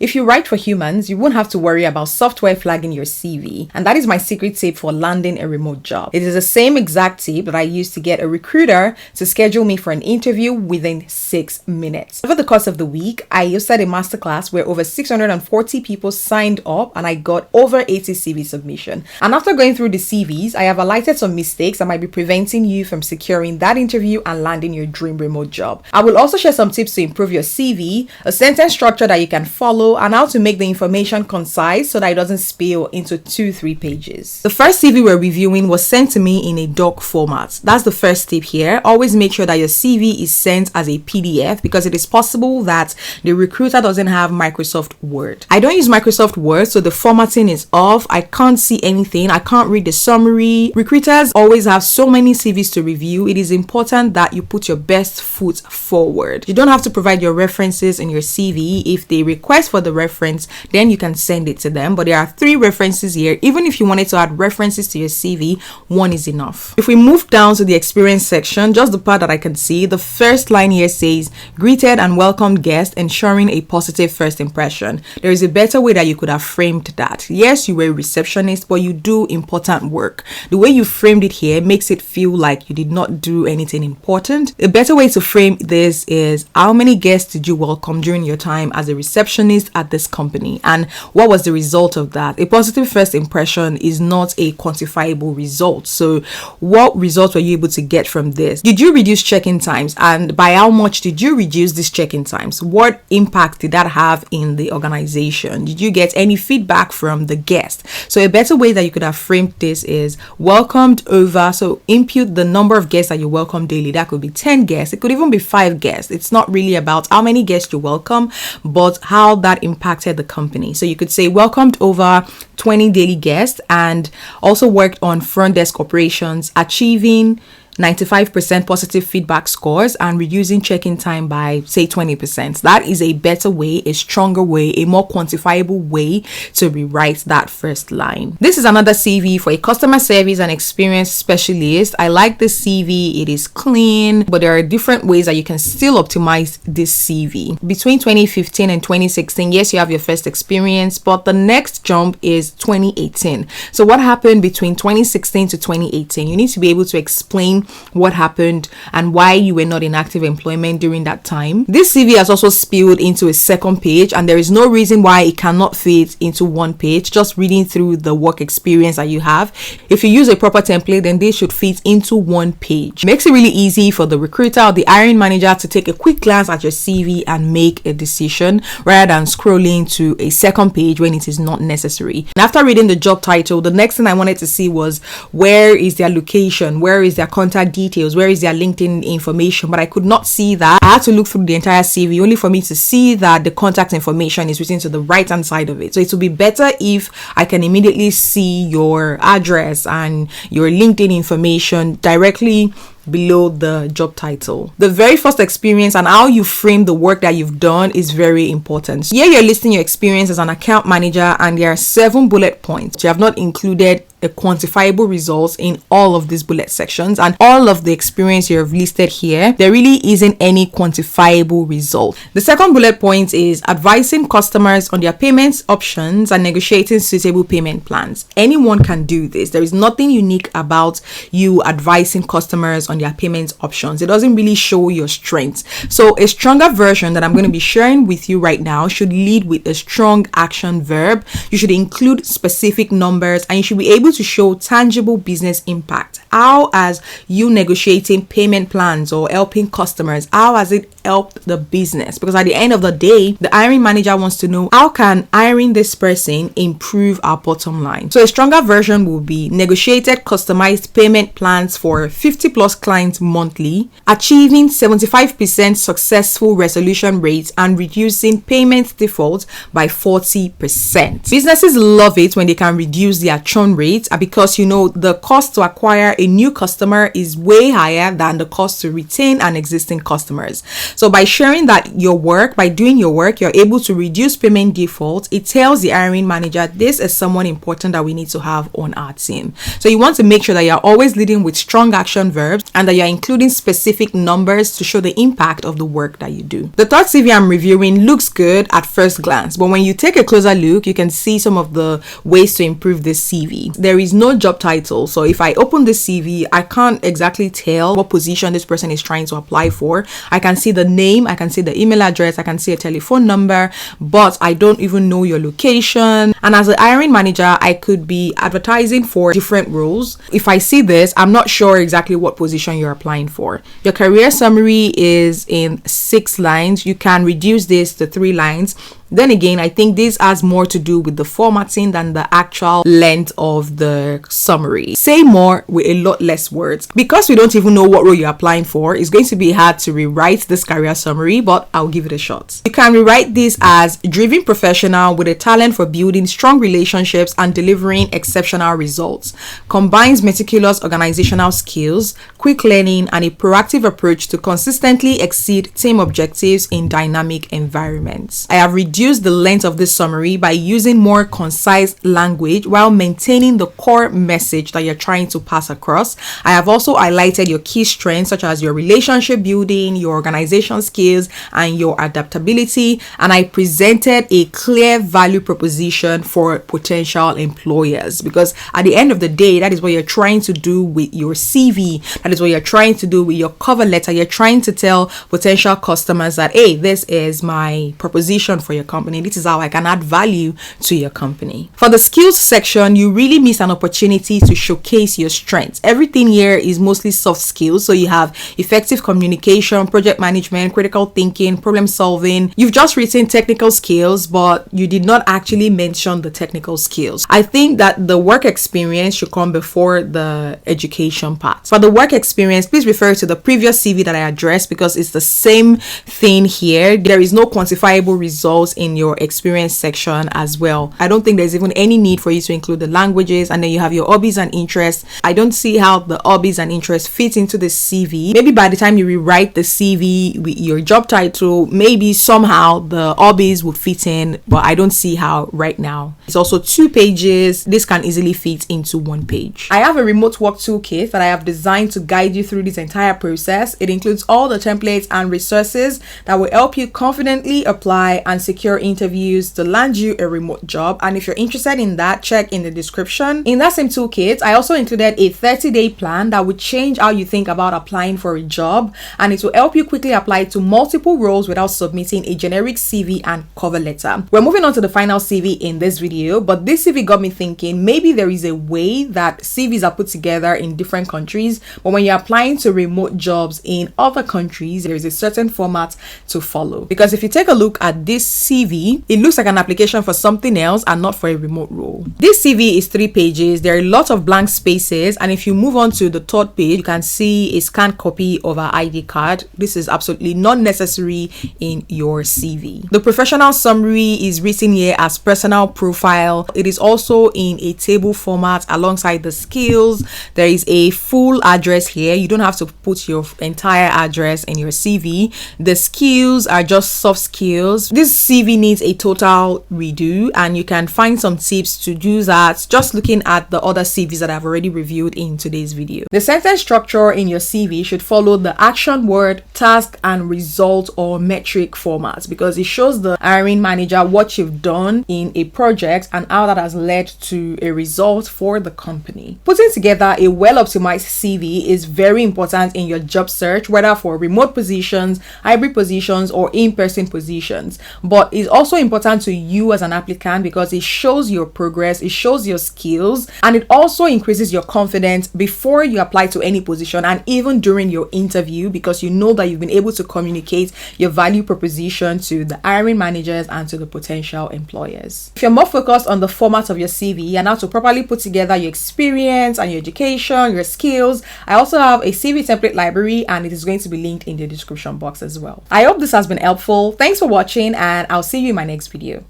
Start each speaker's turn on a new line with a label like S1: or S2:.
S1: If you write for humans, you won't have to worry about software flagging your CV. And that is my secret tip for landing a remote job. It is the same exact tip that I used to get a recruiter to schedule me for an interview within 6 minutes. Over the course of the week, I hosted a masterclass where over 640 people signed up and I got over 80 CV submission. And after going through the CVs, I have highlighted some mistakes that might be preventing you from securing that interview and landing your dream remote job. I will also share some tips to improve your CV, a sentence structure that you can follow, and how to make the information concise so that it doesn't spill into 2-3 pages. The first CV we're reviewing was sent to me in a doc format. That's the first tip here. Always make sure that your CV is sent as a PDF because it is possible that the recruiter doesn't have Microsoft Word. I don't use Microsoft Word, so the formatting is off. I can't see anything. I can't read the summary. Recruiters always have so many CVs to review. It is important that you put your best foot forward. You don't have to provide your references in your CV. If they request for the reference, then you can send it to them. But there are 3 references here. Even if you wanted to add references to your CV, 1 is enough. If we move down to the experience section, just the part that I can see, the first line here says, greeted and welcomed guest, ensuring a positive first impression. There is a better way that you could have framed that. Yes, you were a receptionist, but you do important work. The way you framed it here makes it feel like you did not do anything important. A better way to frame this is, how many guests did you welcome during your time as a receptionist at this company, and what was the result of that? A positive first impression is not a quantifiable result. So what results were you able to get from this? Did you reduce check-in times, and by how much did you reduce these check-in times? What impact did that have in the organization? Did you get any feedback from the guest? So a better way that you could have framed this is welcomed over, so input the number of guests that you welcome daily. That could be 10 guests, it could even be 5 guests. It's not really about how many guests you welcome, but how that impacted the company. So you could say welcomed over 20 daily guests and also worked on front desk operations, achieving 95% positive feedback scores and reducing check-in time by, say, 20%. That is a better way, a stronger way, a more quantifiable way to rewrite that first line. This is another CV for a customer service and experience specialist. I like this CV. It is clean, but there are different ways that you can still optimize this CV. Between 2015 and 2016, yes, you have your first experience, but the next jump is 2018. So what happened between 2016 to 2018? You need to be able to explain what happened and why you were not in active employment during that time. This CV has also spilled into a second page, and there is no reason why it cannot fit into one page. Just reading through the work experience that you have, if you use a proper template, then they should fit into one page. Makes it really easy for the recruiter or the hiring manager to take a quick glance at your CV and make a decision rather than scrolling to a second page when it is not necessary. And after reading the job title, the next thing I wanted to see was, where is their location, where is their contact details, where is their LinkedIn information, but I could not see that. I had to look through the entire CV only for me to see that the contact information is written to the right hand side of it. So it would be better if I can immediately see your address and your LinkedIn information directly below the job title. The very first experience and how you frame the work that you've done is very important. Here you're listing your experience as an account manager, and there are 7 bullet points. You have not included a quantifiable results in all of these bullet sections, and all of the experience you have listed here, there really isn't any quantifiable result. The second bullet point is advising customers on their payments options and negotiating suitable payment plans. Anyone can do this. There is nothing unique about you advising customers on their payment options. It doesn't really show your strengths. So a stronger version that I'm going to be sharing with you right now should lead with a strong action verb. You should include specific numbers, and you should be able to show tangible business impact. How has you negotiating payment plans or helping customers, how has it helped the business? Because at the end of the day, the hiring manager wants to know, how can hiring this person improve our bottom line? So a stronger version will be negotiated customized payment plans for 50 plus clients monthly, achieving 75% successful resolution rates and reducing payment defaults by 40%. Businesses love it when they can reduce their churn rates, because the cost to acquire a new customer is way higher than the cost to retain an existing customers. So by sharing that your work, by doing your work, you're able to reduce payment defaults. It tells the hiring manager this is someone important that we need to have on our team. So you want to make sure that you're always leading with strong action verbs and that you're including specific numbers to show the impact of the work that you do. The third CV I'm reviewing looks good at first glance, but when you take a closer look, you can see some of the ways to improve this CV. There is no job title, so if I open this CV, I can't exactly tell what position this person is trying to apply for. I can see the name, I can see the email address, I can see a telephone number, but I don't even know your location. And as a hiring manager, I could be advertising for different roles. If I see this, I'm not sure exactly what position you're applying for. Your career summary is in 6 lines. You can reduce this to 3 lines. Then again, I think this has more to do with the formatting than the actual length of the summary. Say more with a lot less words. Because we don't even know what role you're applying for, it's going to be hard to rewrite this career summary, but I'll give it a shot. You can rewrite this as driven professional with a talent for building strong relationships and delivering exceptional results. Combines meticulous organizational skills, quick learning, and a proactive approach to consistently exceed team objectives in dynamic environments. I have reduced the length of this summary by using more concise language while maintaining the core message that you're trying to pass across. I have also highlighted your key strengths such as your relationship building, your organization skills, and your adaptability, and I presented a clear value proposition for potential employers, because at the end of the day, that is what you're trying to do with your CV. That is what you're trying to do with your cover letter. You're trying to tell potential customers that, hey, this is my proposition for your company. This is how I can add value to your company. For the skills section, you really miss an opportunity to showcase your strengths. Everything here is mostly soft skills. So you have effective communication, project management, critical thinking, problem solving. You've just written technical skills, but you did not actually mention the technical skills. I think that the work experience should come before the education part. For the work experience, please refer to the previous CV that I addressed because it's the same thing here. There is no quantifiable results in your experience section as well. I don't think there's even any need for you to include the languages, and then you have your hobbies and interests. I don't see how the hobbies and interests fit into the CV. Maybe by the time you rewrite the CV with your job title, maybe somehow the hobbies would fit in, but I don't see how right now. It's also 2 pages. This can easily fit into 1 page. I have a remote work toolkit that I have designed to guide you through this entire process. It includes all the templates and resources that will help you confidently apply and secure interviews to land you a remote job. And if you're interested in that, check in the description. In that same toolkit, I also included a 30-day plan that would change how you think about applying for a job, and it will help you quickly apply to multiple roles without submitting a generic CV and cover letter. We're moving on to the final CV in this video, but this CV got me thinking maybe there is a way that CVs are put together in different countries, but when you're applying to remote jobs in other countries, there is a certain format to follow. Because if you take a look at this CV, it looks like an application for something else and not for a remote role. This CV is 3 pages. There are a lot of blank spaces, and if you move on to the 3rd page, you can see a scanned copy of our ID card. This is absolutely not necessary in your CV. The professional summary is written here as personal profile. It is also in a table format alongside the skills. There is a full address here. You don't have to put your entire address in your CV. The skills are just soft skills. This CV needs a total redo, and you can find some tips to do that just looking at the other CVs that I've already reviewed in today's video. The sentence structure in your CV should follow the action word, task, and result or metric formats, because it shows the hiring manager what you've done in a project and how that has led to a result for the company. Putting together a well-optimized CV is very important in your job search, whether for remote positions, hybrid positions, or in-person positions. But it's also important to you as an applicant because it shows your progress, it shows your skills, and it also increases your confidence before you apply to any position and even during your interview, because you know that you've been able to communicate your value proposition to the hiring managers and to the potential employers. If you're more focused on the format of your CV and how to properly put together your experience and your education, your skills, I also have a CV template library, and it is going to be linked in the description box as well. I hope this has been helpful. Thanks for watching, and I'll see you in my next video.